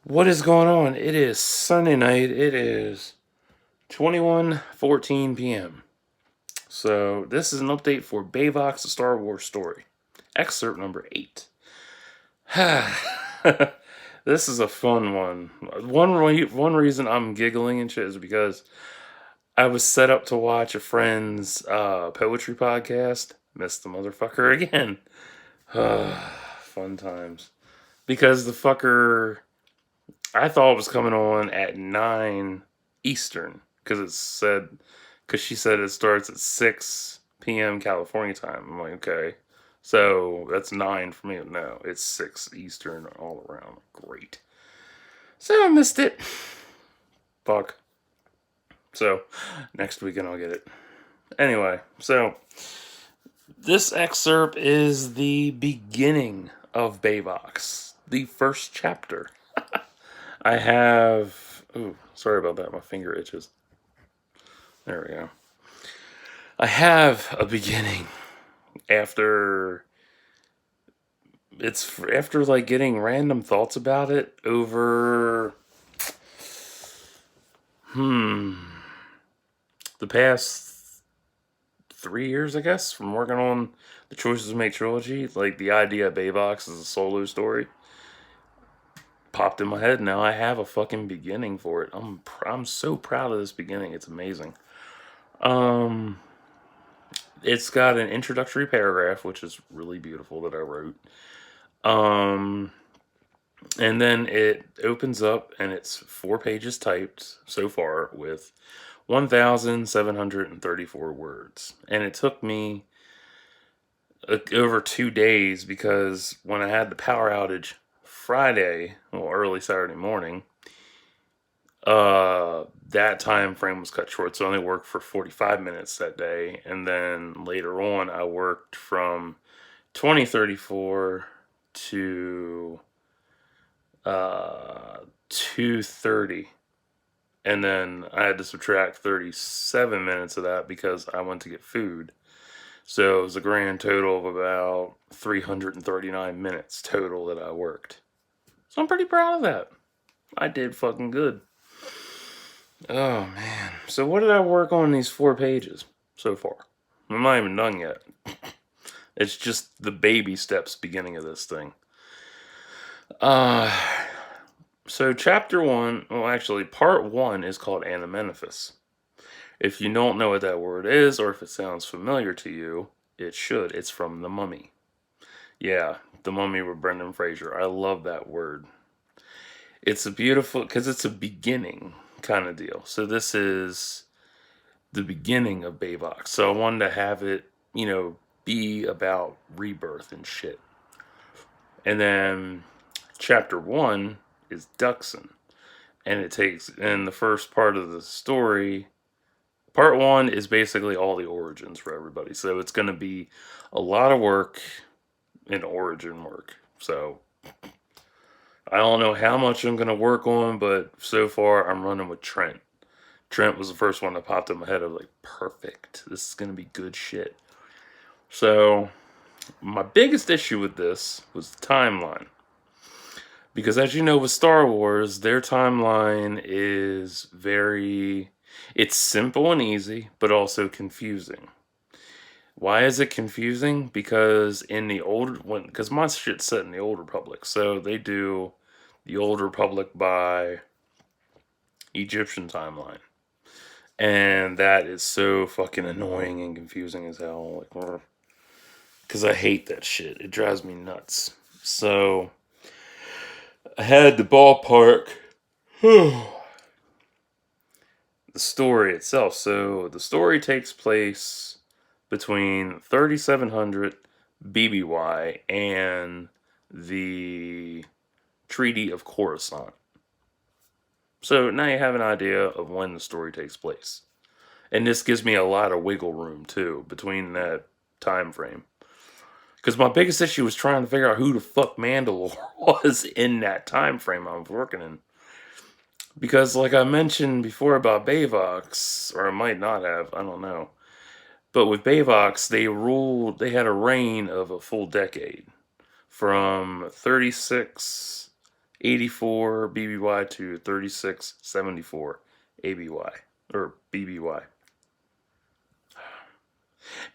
What is going on? It is Sunday night. It is 21:14 p.m. So this is an update for Beyvox, the Star Wars story. Excerpt number 8. This is a fun one. One reason I'm giggling and shit is because I was set up to watch a friend's poetry podcast. Missed the motherfucker again. Fun times. Because the fucker, I thought it was coming on at 9 Eastern because she said it starts at 6 p.m. California time. I'm like, okay, so that's 9 for me. No, it's 6 Eastern all around. Great. So I missed it. Fuck. So next weekend I'll get it. Anyway, so this excerpt is the beginning of Beyvox, the first chapter. I have. Ooh, sorry about that. My finger itches. There we go. I have a beginning after after like getting random thoughts about it over the past 3 years, I guess, from working on the Choices to Make trilogy. Like the idea of Beyvox as a solo story popped in my head. Now I have a fucking beginning for it. I'm so proud of this beginning. It's amazing. Um, it's got an introductory paragraph, which is really beautiful that I wrote. And then it opens up and it's 4 pages typed so far with 1,734 words. And it took me over 2 days because when I had the power outage Friday, well, early Saturday morning, that time frame was cut short. So I only worked for 45 minutes that day. And then later on, I worked from 2034 to 2:30, and then I had to subtract 37 minutes of that because I went to get food. So it was a grand total of about 339 minutes total that I worked. So I'm pretty proud of that. I did fucking good. Oh man. So what did I work on in these 4 pages so far? I'm not even done yet. It's just the baby steps beginning of this thing. So chapter 1, well actually part 1 is called Anamnesis. If you don't know what that word is, or if it sounds familiar to you, it should. It's from The Mummy. Yeah, The Mummy with Brendan Fraser. I love that word. It's a beautiful, because it's a beginning kind of deal. So this is the beginning of Beyvox. So I wanted to have it, be about rebirth and shit. And then chapter 1 is Duxon. And the first part of the story, part 1 is basically all the origins for everybody. So it's going to be a lot of work in origin work. So I don't know how much I'm going to work on, but so far I'm running with Trent. Trent was the first one that popped in my head. I was like, perfect. This is going to be good shit. So my biggest issue with this was the timeline. Because as you know, with Star Wars, their timeline is it's simple and easy, but also confusing. Why is it confusing? Because because my shit's set in the Old Republic, so they do the Old Republic by Egyptian timeline. And that is so fucking annoying and confusing as hell. Like, because I hate that shit. It drives me nuts. So I had the ballpark the story itself. So the story takes place between 3700 BBY and the Treaty of Coruscant. So now you have an idea of when the story takes place. And this gives me a lot of wiggle room too between that time frame. Because my biggest issue was trying to figure out who the fuck Mandalore was in that time frame I was working in. Because, like I mentioned before about Beyvox, or I might not have, I don't know. But with Beyvox, they had a reign of a full decade. From 36 84 BBY to 3674 ABY. Or BBY.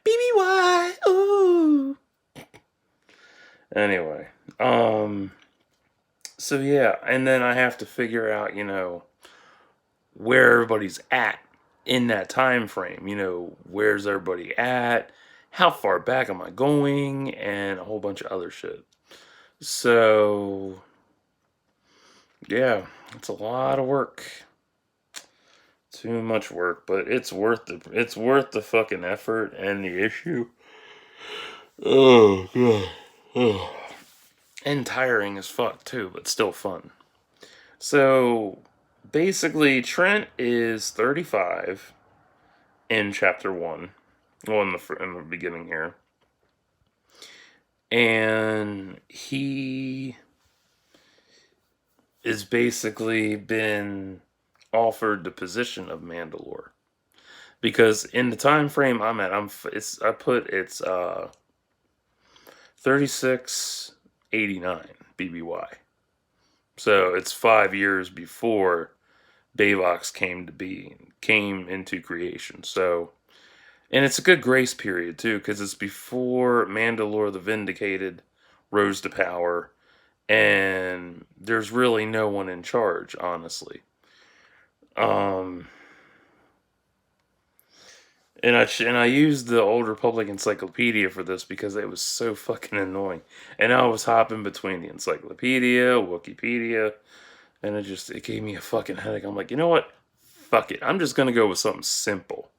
BBY! Ooh! Anyway. So yeah, and then I have to figure out, where everybody's at in that time frame. Where's everybody at? How far back am I going? And a whole bunch of other shit. So yeah, it's a lot of work. Too much work, but it's worth the fucking effort and the issue. Oh god. Oh. And tiring as fuck too, but still fun. So basically Trent is 35 in chapter 1. Well, in the beginning here. And he is basically been offered the position of Mandalore, because in the time frame I'm at, it's 3689 BBY. So it's 5 years before Beyvox came into creation. So, and it's a good grace period too, because it's before Mandalore the Vindicated rose to power, and there's really no one in charge, honestly. And I used the Old Republic Encyclopedia for this because it was so fucking annoying. And I was hopping between the encyclopedia, Wikipedia, and it gave me a fucking headache. I'm like, you know what? Fuck it. I'm just gonna go with something simple.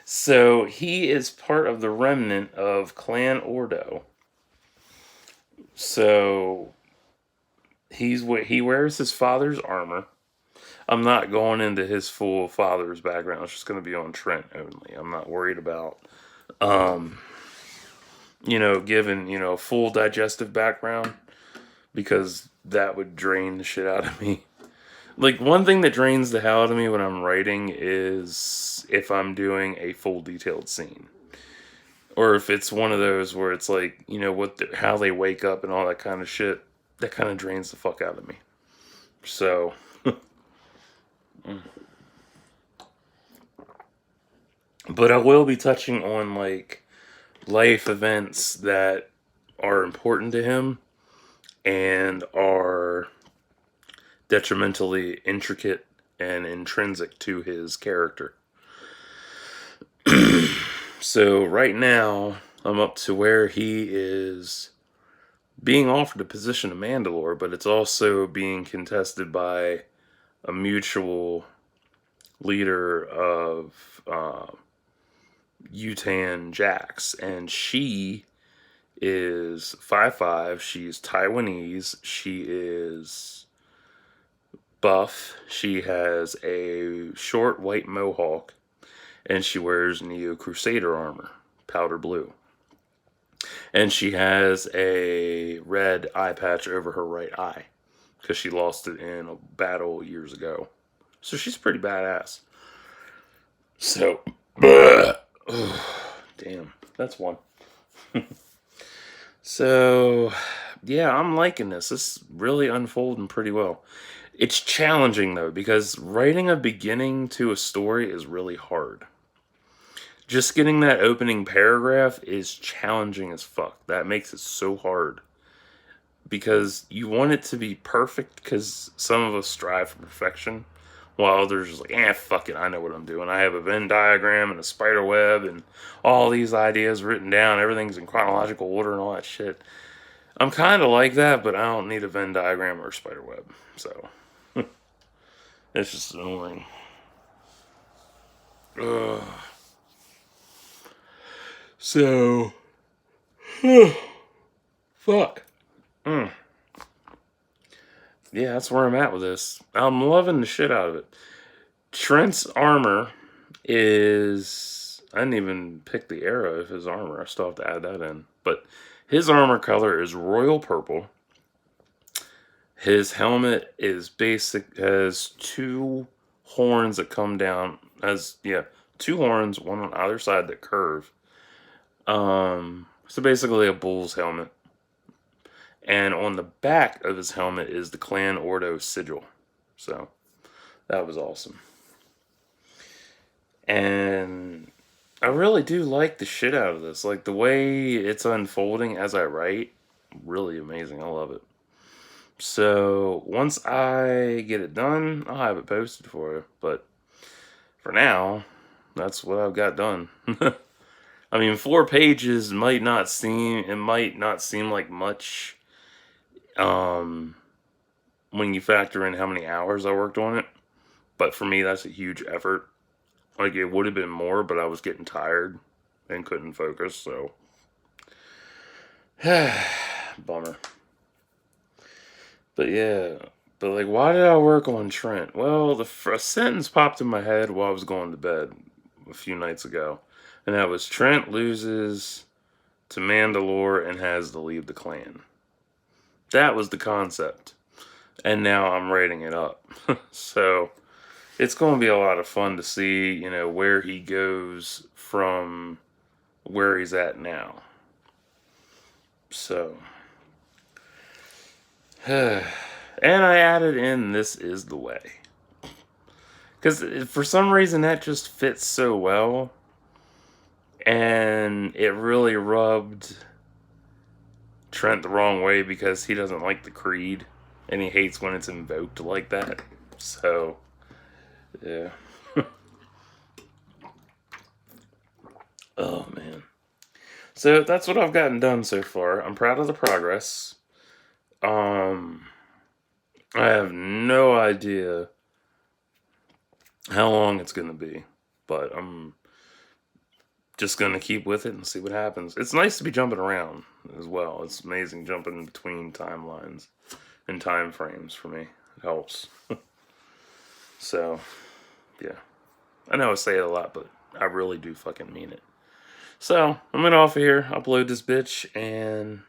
So he is part of the remnant of Clan Ordo. So he wears his father's armor. I'm not going into his full father's background. It's just going to be on Trent only. I'm not worried about, giving, full digestive background, because that would drain the shit out of me. Like, one thing that drains the hell out of me when I'm writing is if I'm doing a full detailed scene. Or if it's one of those where it's like, how they wake up and all that kind of shit, that kind of drains the fuck out of me. So, but I will be touching on, like, life events that are important to him and are detrimentally intricate and intrinsic to his character. So right now, I'm up to where he is being offered a position of Mandalore, but it's also being contested by a mutual leader of Yutan Jax, and she is 5'5". She's Taiwanese. She is buff. She has a short white mohawk, and she wears Neo Crusader armor, powder blue. And she has a red eye patch over her right eye, because she lost it in a battle years ago. So she's pretty badass. So, damn, that's one. So, yeah, I'm liking this. This is really unfolding pretty well. It's challenging, though, because writing a beginning to a story is really hard. Just getting that opening paragraph is challenging as fuck. That makes it so hard. Because you want it to be perfect, because some of us strive for perfection, while others are like, fuck it, I know what I'm doing. I have a Venn diagram and a spider web and all these ideas written down. Everything's in chronological order and all that shit. I'm kind of like that, but I don't need a Venn diagram or a spider web. So, it's just annoying. Ugh. So, fuck. Yeah, that's where I'm at with this. I'm loving the shit out of it. Trent's armor is... I didn't even pick the era of his armor. I still have to add that in. But his armor color is royal purple. His helmet is has 2 horns that come down. Has, 2 horns, one on either side that curve. So basically a bull's helmet. And on the back of his helmet is the Clan Ordo sigil. So that was awesome. And I really do like the shit out of this. Like the way it's unfolding as I write, really amazing. I love it. So once I get it done, I'll have it posted for you. But for now, that's what I've got done. I mean, 4 pages might not seem like much when you factor in how many hours I worked on it. But for me, that's a huge effort. Like, it would have been more, but I was getting tired and couldn't focus, so. Bummer. But yeah. But, like, why did I work on Trent? Well, a sentence popped in my head while I was going to bed a few nights ago. And that was, Trent loses to Mandalore and has to leave the clan. That was the concept. And now I'm writing it up. So it's going to be a lot of fun to see, where he goes from where he's at now. So, and I added in "This is the way." Because for some reason that just fits so well. And it really rubbed Trent the wrong way because he doesn't like the creed. And he hates when it's invoked like that. So, yeah. Oh, man. So that's what I've gotten done so far. I'm proud of the progress. I have no idea how long it's going to be. But I'm just going to keep with it and see what happens. It's nice to be jumping around as well. It's amazing jumping between timelines and time frames for me. It helps. So, yeah. I know I say it a lot, but I really do fucking mean it. So, I'm going to off of here, upload this bitch, and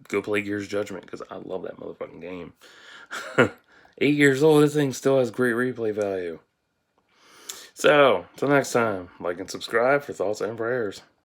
go play Gears Judgment, because I love that motherfucking game. 8 years old, this thing still has great replay value. So, till next time, like and subscribe for thoughts and prayers.